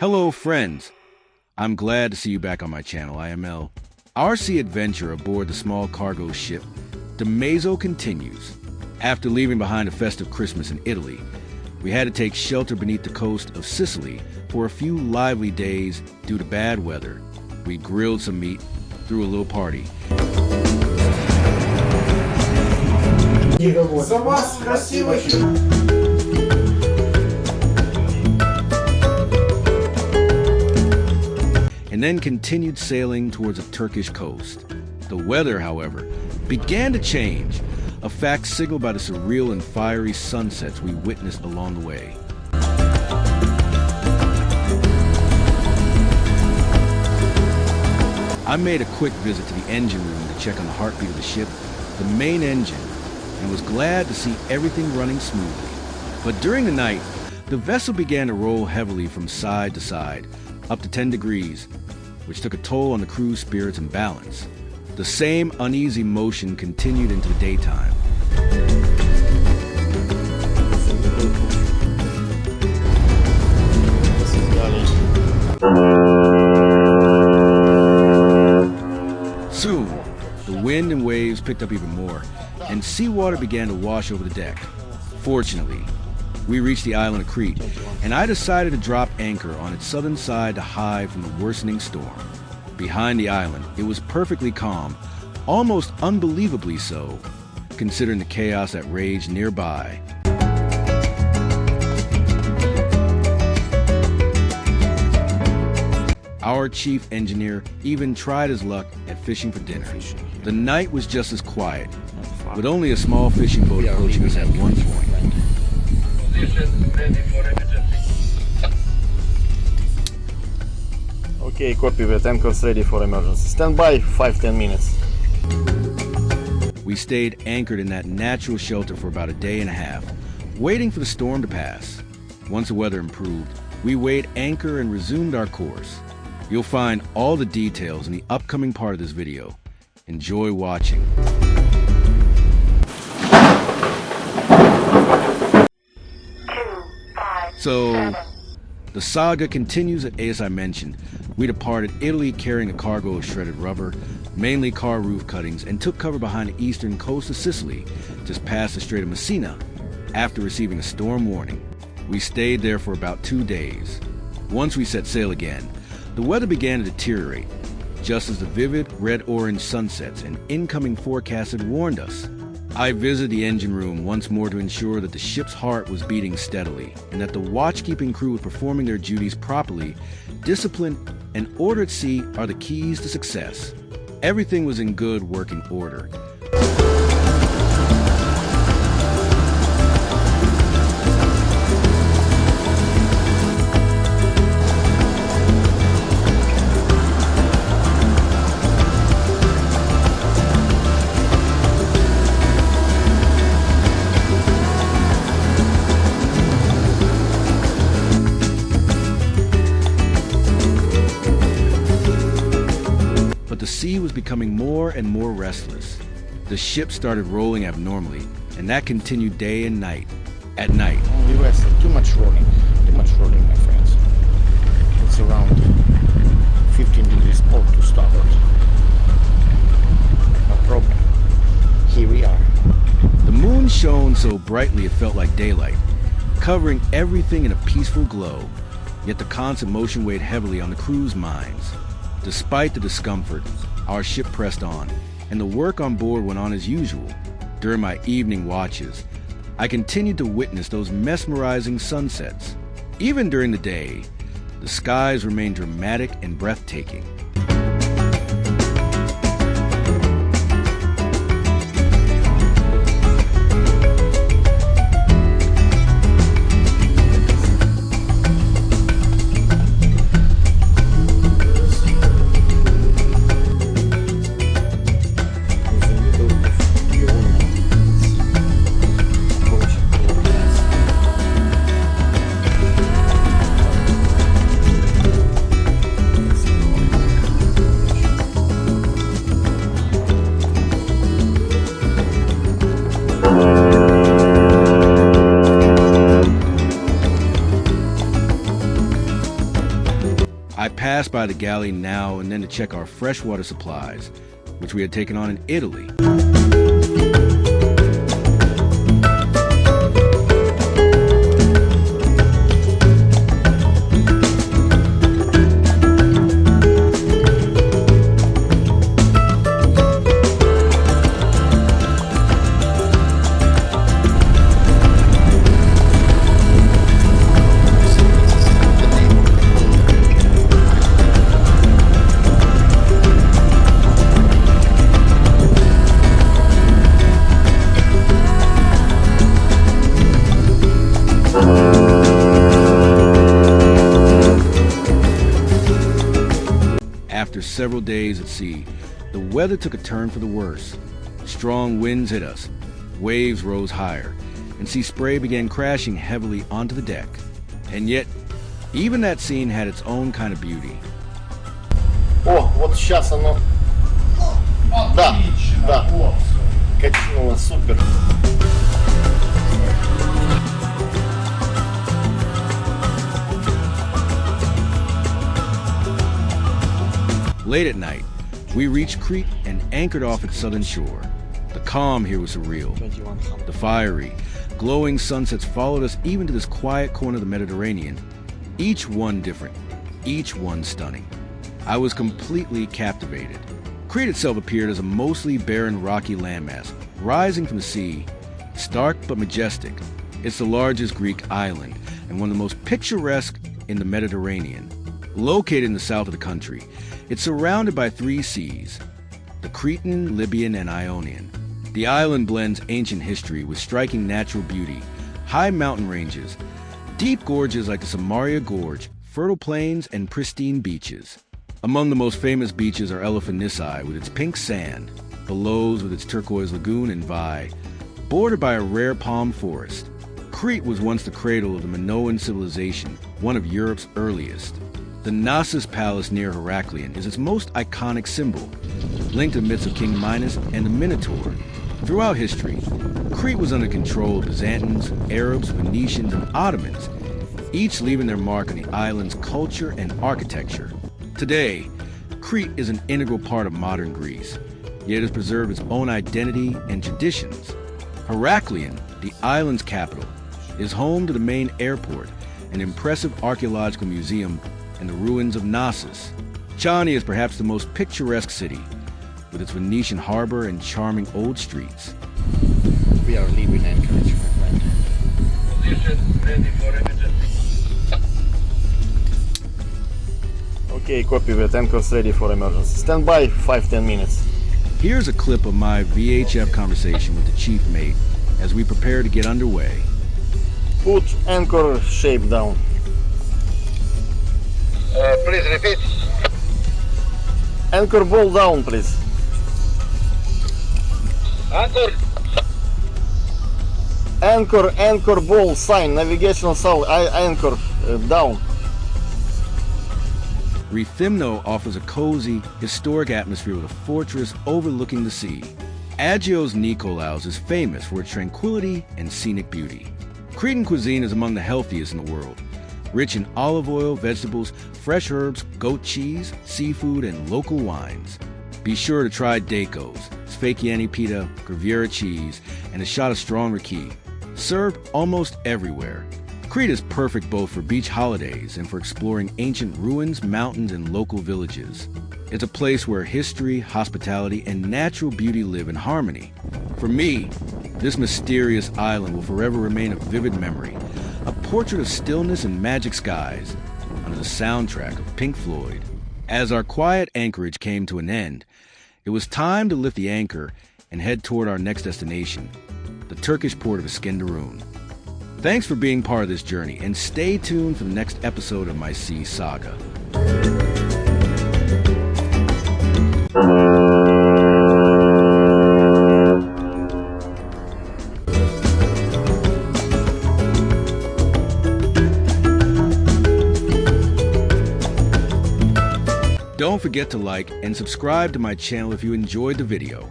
Hello friends, I'm glad to see you back on my channel, IML. Our sea adventure aboard the small cargo ship, Mezzo continues. After leaving behind a festive Christmas in Italy, we had to take shelter beneath the coast of Sicily for a few lively days due to bad weather. We grilled some meat, threw a little party. And then continued sailing towards the Turkish coast. The weather, however, began to change, a fact signaled by the surreal and fiery sunsets we witnessed along the way. I made a quick visit to the engine room to check on the heartbeat of the ship, the main engine, and was glad to see everything running smoothly. But during the night, the vessel began to roll heavily from side to side, up to 10 degrees, which took a toll on the crew's spirits and balance. The same uneasy motion continued into the daytime. Soon, the wind and waves picked up even more, and seawater began to wash over the deck. Fortunately, we reached the island of Crete, and I decided to drop anchor on its southern side to hide from the worsening storm. Behind the island, it was perfectly calm, almost unbelievably so, considering the chaos that raged nearby. Our chief engineer even tried his luck at fishing for dinner. The night was just as quiet, with only a small fishing boat approaching us at one point. Okay, copy that. Anchors ready for emergency. Stand by 5-10 minutes. We stayed anchored in that natural shelter for about a day and a half, waiting for the storm to pass. Once the weather improved, we weighed anchor and resumed our course. You'll find all the details in the upcoming part of this video. Enjoy watching. So, the saga continues. As I mentioned, we departed Italy carrying a cargo of shredded rubber, mainly car roof cuttings, and took cover behind the eastern coast of Sicily, just past the Strait of Messina, after receiving a storm warning. We stayed there for about 2 days. Once we set sail again, the weather began to deteriorate, just as the vivid red-orange sunsets and incoming forecasts had warned us. I visited the engine room once more to ensure that the ship's heart was beating steadily and that the watchkeeping crew was performing their duties properly. Discipline and order at sea are the keys to success. Everything was in good working order. The sea was becoming more and more restless. The ship started rolling abnormally, and that continued day and night. At night, only rested. Too much rolling, my friends. It's around 15 degrees port to starboard. No problem. Here we are. The moon shone so brightly it felt like daylight, covering everything in a peaceful glow. Yet the constant motion weighed heavily on the crew's minds. Despite the discomfort, our ship pressed on, and the work on board went on as usual. During my evening watches, I continued to witness those mesmerizing sunsets. Even during the day, the skies remained dramatic and breathtaking. I passed by the galley now and then to check our freshwater supplies, which we had taken on in Italy. After several days at sea, the weather took a turn for the worse. Strong winds hit us, waves rose higher, and sea spray began crashing heavily onto the deck. And yet, even that scene had its own kind of beauty. О, вот сейчас оно. Да, да. Качнуло, супер. Late at night, we reached Crete and anchored off its southern shore. The calm here was surreal. The fiery, glowing sunsets followed us even to this quiet corner of the Mediterranean, each one different, each one stunning. I was completely captivated. Crete itself appeared as a mostly barren rocky landmass, rising from the sea, stark but majestic. It's the largest Greek island and one of the most picturesque in the Mediterranean. Located in the south of the country, it's surrounded by three seas, the Cretan, Libyan, and Ionian. The island blends ancient history with striking natural beauty, high mountain ranges, deep gorges like the Samaria Gorge, fertile plains, and pristine beaches. Among the most famous beaches are Elefantisi with its pink sand, Belos with its turquoise lagoon, and Vai, bordered by a rare palm forest. Crete was once the cradle of the Minoan civilization, one of Europe's earliest. The Knossos Palace near Heraklion is its most iconic symbol, linked to myths of King Minos and the Minotaur. Throughout history, Crete was under control of Byzantines, Arabs, Venetians, and Ottomans, each leaving their mark on the island's culture and architecture. Today, Crete is an integral part of modern Greece, yet it has preserved its own identity and traditions. Heraklion, the island's capital, is home to the main airport, an impressive archaeological museum, and the ruins of Knossos. Chani is perhaps the most picturesque city, with its Venetian harbor and charming old streets. We are leaving Anchorage, my friend. Position ready for emergency. Okay, copy that. Anchor's ready for emergency. Stand by 5-10 minutes. Here's a clip of my VHF conversation with the chief mate as we prepare to get underway. Put anchor shape down. Please repeat. Anchor ball down, please. Anchor. Anchor ball sign, navigational sign, anchor down. Rethymno offers a cozy, historic atmosphere with a fortress overlooking the sea. Agios Nikolaos is famous for its tranquility and scenic beauty. Cretan cuisine is among the healthiest in the world, rich in olive oil, vegetables, fresh herbs, goat cheese, seafood, and local wines. Be sure to try Dakos, Sfakiani pita, Graviera cheese, and a shot of strong raki, served almost everywhere. Crete is perfect both for beach holidays and for exploring ancient ruins, mountains, and local villages. It's a place where history, hospitality, and natural beauty live in harmony. For me, this mysterious island will forever remain a vivid memory, a portrait of stillness and magic skies, under the soundtrack of Pink Floyd. As our quiet anchorage came to an end, it was time to lift the anchor and head toward our next destination, the Turkish port of Iskenderun. Thanks for being part of this journey, and stay tuned for the next episode of my sea saga. Don't forget to like and subscribe to my channel if you enjoyed the video.